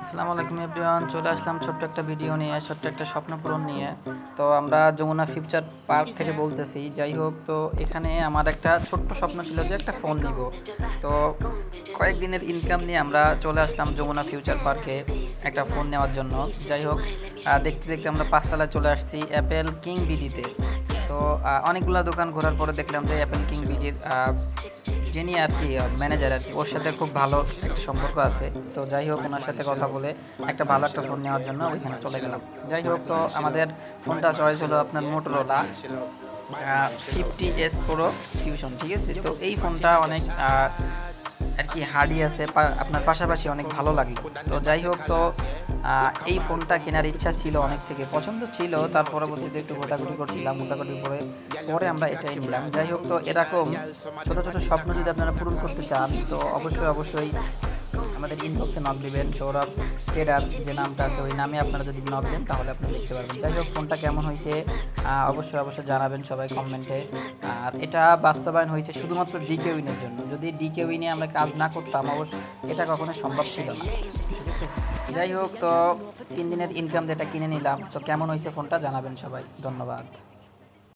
আসসালামু আলাইকুম এভরিওয়ান, চলে আসলাম ছোট্ট একটা ভিডিও নিয়ে, ছোট্ট একটা স্বপ্ন পূরণ নিয়ে। তো আমরা যমুনা ফিউচার পার্ক থেকে বলতেছি। যাই হোক, তো এখানে আমার একটা ছোট্ট স্বপ্ন ছিল যে একটা ফোন নিব। তো কয়েকদিনের ইনকাম নিয়ে আমরা চলে আসলাম যমুনা ফিউচার পার্কে একটা ফোন নেওয়ার জন্য। যাই হোক, দেখতে দেখতে আমরা 5 তলায় চলে আসছি অ্যাপেল কিং বিডিতে। তো অনেকগুলো দোকান ঘোরার পরে দেখলাম যে অ্যাপেল কিং বিডির যিনি আর কি ম্যানেজার আর কি, ওর সাথে খুব ভালো একটা সম্পর্ক আছে। তো যাই হোক, ওনার সাথে কথা বলে একটা ভালো একটা ফোন নেওয়ার জন্য ওইখানে চলে গেলাম। যাই হোক, তো আমাদের ফোনটা চয়েস হলো আপনার মোটোরোলা 50S Pro ফিউশন, ঠিক আছে। তো এই ফোনটা অনেক আর কি হার্ডই আছে, আপনার পাশাপাশি অনেক ভালো লাগলো। তো যাই হোক, তো এই ফোনটা কেনার ইচ্ছা ছিল, অনেক থেকে পছন্দ ছিল। তার পরবর্তীতে একটু ঘোটাঘুটি করছিলাম, ঘোটাঘুটি করে পরে আমরা এটাই নিলাম। যাই হোক, তো এরকম ছোটো ছোটো স্বপ্ন যদি আপনারা পূরণ করতে চান, তো অবশ্যই অবশ্যই আমাদের ইনবক্সে নক দিবেন। সৌরভ ট্রেডার যে নামটা আছে, ওই নামে আপনারা যদি নক দেন তাহলে আপনি দেখতে পারবেন। যাই হোক, ফোনটা কেমন হয়েছে অবশ্যই অবশ্যই জানাবেন সবাই কমেন্টে। আর এটা বাস্তবায়ন হয়েছে শুধুমাত্র ডিকে উইনের জন্য। যদি ডিকে উইনে আমরা কাজ না করতাম, অবশ্যই এটা কখনোই সম্ভব ছিল না, ঠিক আছে। যাই হোক, তো 3 দিনের ইনকাম যেটা কিনে নিলাম, তো কেমন হয়েছে ফোনটা জানাবেন সবাই। ধন্যবাদ।